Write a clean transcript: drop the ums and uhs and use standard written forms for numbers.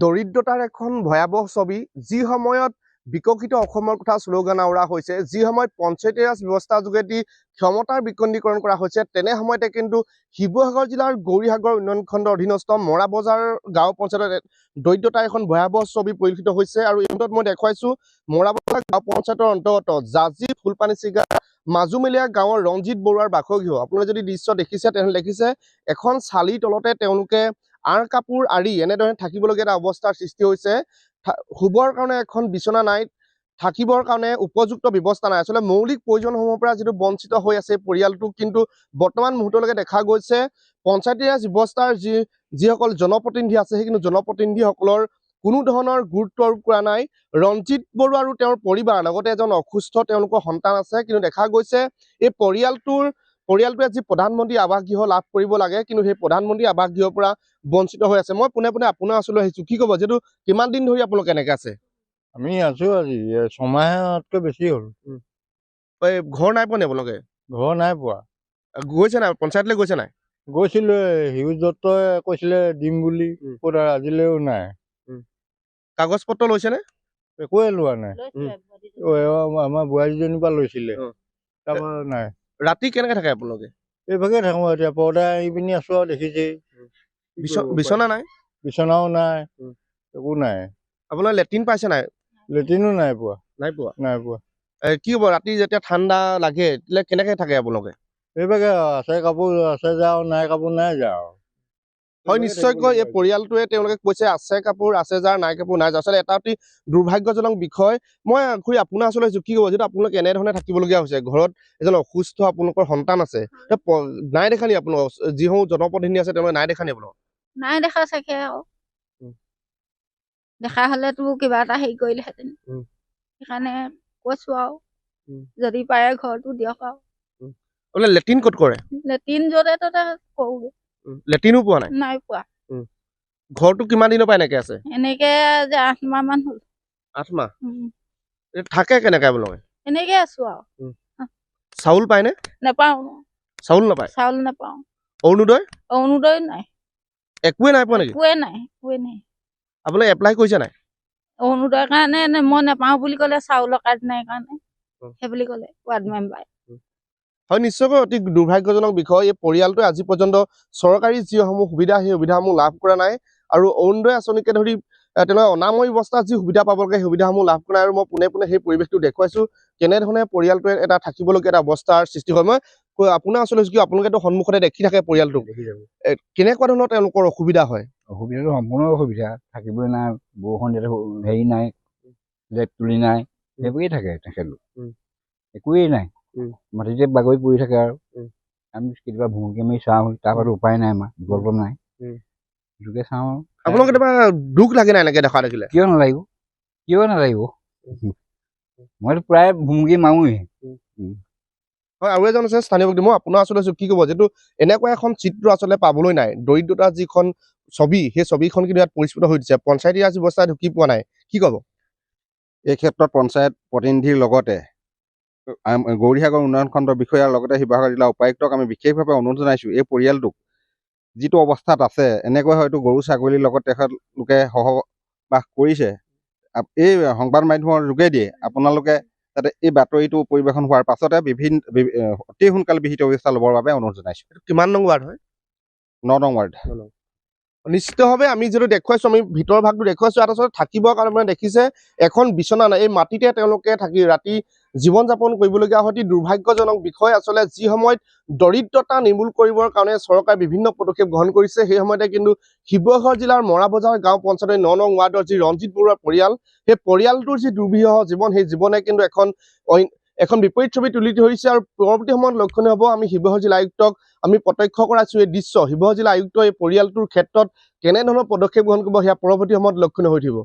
দৰিদ্ৰতাৰ এখন ভয়াবহ ছবি যি সময়ত বিকশিত অসমৰ কথা শ্লোগান আওৰা হৈছে, যি সময়ত পঞ্চায়তী ৰাজ ব্যৱস্থাৰ যোগেদি ক্ষমতাৰ বিকেন্দ্ৰীকৰণ কৰা হৈছে, তেনে সময়তে কিন্তু শিৱসাগৰ জিলাৰ গৌৰীসাগৰ উন্নয়ন খণ্ডৰ অধীনস্থ মৰাবজাৰ গাঁও পঞ্চায়তত দৰিদ্ৰতাৰ এখন ভয়াবহ ছবি পৰিলক্ষিত হৈছে। আৰু এই মুহূৰ্তত মই দেখুৱাইছো মৰাবজাৰ গাঁও পঞ্চায়তৰ অন্তৰ্গত জাজি ফুলপানী চিগা মাজুমেলীয়া গাঁৱৰ ৰঞ্জিত বৰুৱাৰ বাসগৃহ। আপোনালোকে যদি দৃশ্য দেখিছে তেনেহ'লে দেখিছে এখন চালিৰ তলতে তেওঁলোকে আঁৰ কাপোৰ আৰি এনেদৰে থাকিবলগীয়া এটা অৱস্থাৰ সৃষ্টি হৈছে। শুবৰ কাৰণে এখন বিচনা নাই, থাকিবৰ কাৰণে উপযুক্ত ব্যৱস্থা নাই। আচলতে মৌলিক প্ৰয়োজনসমূহৰ পৰা যিটো বঞ্চিত হৈ আছে পৰিয়ালটো, কিন্তু বৰ্তমান মুহূৰ্তলৈকে দেখা গৈছে পঞ্চায়তী ৰাজ ব্যৱস্থাৰ যিসকল জনপ্ৰতিনিধি আছে, সেই কিন্তু জনপ্ৰতিনিধিসকলৰ কোনো ধৰণৰ গুৰুত্ব আৰোপ কৰা নাই। ৰঞ্জিত বৰুৱা আৰু তেওঁৰ পৰিবাৰ লগতে এজন অসুস্থ তেওঁলোকৰ সন্তান আছে, কিন্তু দেখা গৈছে এই পৰিয়ালটোৱে যি প্ৰধানমন্ত্ৰী আৱাস গৃহ লাভ কৰিব লাগে, কিন্তু সেই প্ৰধানমন্ত্ৰী আৱাস গৃহৰ পৰা বঞ্চিত হৈ আছে। মই পোনে পোনে আপোনাৰ ওচৰলৈ আহিছো, কি ক'ব, যিহেতু কিমান দিন ধৰি আপোনালোক এনেকে আছে? আমি আছো আজি ছমাহতকৈ বেছি হ'ল। ঘৰ নাই পোৱা নে আপোনালোকে? ঘৰ নাই পোৱা। গৈছে নাই পঞ্চায়তলৈ? গৈছে নাই? গৈছিলো, হিউজ দত্তই কৈছিলে দিম বুলি, আজিলৈও নাই। কাগজ পত্ৰ লৈছে নে? একোৱে লোৱা নাই। আমাৰ বোৱাৰীজনীৰ পৰা লৈছিলে, তাৰপৰা নাই। ৰাতি কেনেকে থাকে আপোনালোকে? এইভাগে থাকো, এতিয়া পৰ্দা আহি পিনি আছো আৰু দেখিছেই। বিচনা নাই? বিচনাও নাই, একো নাই। আপোনাৰ লেট্ৰিন পাইছে নাই? লেট্ৰিনো নাই পোৱা। নাই পোৱা। কি হ'ব ৰাতি যেতিয়া ঠাণ্ডা লাগে তেতিয়া কেনেকে থাকে আপোনালোকে? এইভাগে আছে কাপোৰ আছে যাওঁ, নাই কাপোৰ নাই যাওঁ। হয়, নিশ্চয়কৈ এই পৰিয়ালটোৱে তেওঁলোকে কৈছে আছে কাপোৰ আছে যাৰ, নাই কাপোৰ নাই যাৰ। আচলতে এটা অতি দুৰ্ভাগ্যজনক বিষয়। মই আপোনাৰ ওচৰলৈ কি ক'ব, যিটো আপোনালোকে এনেধৰণে থাকিবলগীয়া হৈছে, ঘৰত এজন অসুস্থ আপোনালোকৰ সন্তান আছে, নাই দেখা নি আপোনালোকৰ যিসমূহ জনপ্ৰতিনিধি আছে তেওঁলোকে নাই দেখা নি আপোনালোক? নাই দেখা চাগে, আৰু দেখা হলেতো কিবা এটা হেৰি কৰিলেহেঁতেন। সেইকাৰণে কৈছো আৰু যদি পাৰে ঘৰটো দিয়ক। আৰু আপোনাৰ লেট্ৰিন ক'ত কৰে? লেট্ৰিন য'তে ত'তে কৰোগে। লেট্ৰিনো পোৱা নাই? নাই পোৱা। ঘৰটো কিমান দিনৰ পৰা এনেকে আছে? এনেকে যে 8 মাহ মান হ'ল। 8 মাহ? থাকে কেনেকে আপোনালোকে? এনেকে আছো আৰু। চাউল পায়নে? নাপাওঁ। চাউল নাপায়? চাউল নাপাওঁ। অৰুণোদয়? অৰুণোদয় নাই। একোৱে নাই পোৱা নেকি? একোৱে নাই। আপোনালোকে এপ্লাই কৰিছে নাই? অৰুণোদয়ৰ কাৰণে মই নাপাওঁ বুলি ক'লে, চাউলৰ কাৰ্ড নাই কাৰণে সেই বুলি ক'লে ৱাৰ্ড মেম্বাৰে। হয়, নিশ্চয়কৈ অতি দুৰ্ভাগ্যজনক বিষয়। এই পৰিয়ালটোৱে আজি পৰ্যন্ত চৰকাৰী যিসমূহ সুবিধা সেই সুবিধাসমূহ লাভ কৰা নাই, আৰু অৰুণোদয় আঁচনিকে ধৰি তেওঁলোকে অনাময় অৱস্থাত যি সুবিধা পাব লাগে সেই সুবিধাসমূহ লাভ কৰা নাই। আৰু মই পোনে পোনে সেই পৰিৱেশটো দেখুৱাইছো কেনেধৰণে পৰিয়ালটোৱে এটা থাকিবলগীয়া এটা অৱস্থাৰ সৃষ্টি হয়। মই আপোনাৰ ওচৰলৈ কি, আপোনালোকেতো সন্মুখতে দেখি থাকে পৰিয়ালটো, কেনেকুৱা ধৰণৰ তেওঁলোকৰ অসুবিধা হয়? অসুবিধাটো সম্পূৰ্ণ অসুবিধা, থাকিবই নাই, বৰষুণ দিলে হেৰি নাই, লেট তুলি নাই, সেইবোৰেই থাকে তেখেতলোক, একোৱেই নাই। মাটিতে বাগৰি পৰি থাকে। আৰু আমি কেতিয়াবা ভুমুকি মাৰি চাওঁ, তাৰপৰা উপায় নাই, আমাৰ বিকল্প নাই, সেইটোকে চাওঁ। আপোনালোক কেতিয়াবা দুখ লাগে নাই এনেকে দেখা দেখিলে? কিয় নালাগিব, মইতো প্ৰায় ভুমুকি মাৰোৱেই। হয়, আৰু এজন আছে স্থানীয় ব্যক্তি, মই আপোনাৰ ওচৰলৈ কি ক'ব, যিটো এনেকুৱা এখন চিত্ৰ আচলতে পাবলৈ নাই, দৰিদ্ৰতাৰ যিখন ছবি সেই ছবিখন কিন্তু ইয়াত পৰিস্ফুট হৈ দিছে। পঞ্চায়তী ৰাজ ব্যৱস্থা ঢুকি পোৱা নাই, কি ক'ব? এই ক্ষেত্ৰত পঞ্চায়ত প্ৰতিনিধিৰ লগতে গৌৰীসাগৰ উন্নয়ন খণ্ডৰ বিষয়াৰ লগতে শিৱসাগৰ জিলা উপায়ুক্তক আমি বিশেষভাৱে অনুৰোধ জনাইছোঁ, এই পৰিয়ালটোক যিটো অৱস্থাত আছে, এনেকৈ হয়তো গৰু ছাগলীৰ লগত তেখেতলোকে সহবাস কৰিছে। এই সংবাদ মাধ্যমৰ যোগেদি আপোনালোকে যাতে এই বাতৰিটো পৰিৱেশন হোৱাৰ পাছতে অতি সোনকালে বিহিত ব্যৱস্থা ল'বৰ বাবে অনুৰোধ জনাইছোঁ। কিমান নং ৱাৰ্ড হয়? 9 নং ৱাৰ্ড। নিশ্চিতভাৱে আমি যিটো দেখুৱাইছো, আমি ভিতৰৰ ভাগটো দেখুৱাইছো, ইয়াত আচলতে থাকিবৰ কাৰণে দেখিছে এখন বিচনা নাই। এই মাটিতে তেওঁলোকে থাকি ৰাতি জীৱন যাপন কৰিবলগীয়া হয়। অতি দুৰ্ভাগ্যজনক বিষয়। আচলতে যি সময়ত দৰিদ্ৰতা নিৰ্মূল কৰিবৰ কাৰণে চৰকাৰে বিভিন্ন পদক্ষেপ গ্ৰহণ কৰিছে, সেই সময়তে কিন্তু শিৱসাগৰ জিলাৰ মৰাবজাৰ গাঁও পঞ্চায়তৰ 9 নং ৱাৰ্ডৰ যি ৰঞ্জিত বৰুৱা পৰিয়াল, সেই পৰিয়ালটোৰ যি দুৰ্বিষহ জীৱন, সেই জীৱনে কিন্তু এখন বিপৰীত ছবি তুলি ধৰিছে। আৰু পৰৱৰ্তী সময়ত লক্ষণীয় হ'ব, আমি শিৱসাগৰ জিলা আয়ুক্তক আমি প্ৰত্যক্ষ কৰাইছো এই দৃশ্য। শিৱসাগৰ জিলা আয়ুক্ত এই পৰিয়ালটোৰ ক্ষেত্ৰত কেনেধৰণৰ পদক্ষেপ গ্ৰহণ কৰিব, সেয়া পৰৱৰ্তী সময়ত লক্ষণীয় হৈ থাকিব।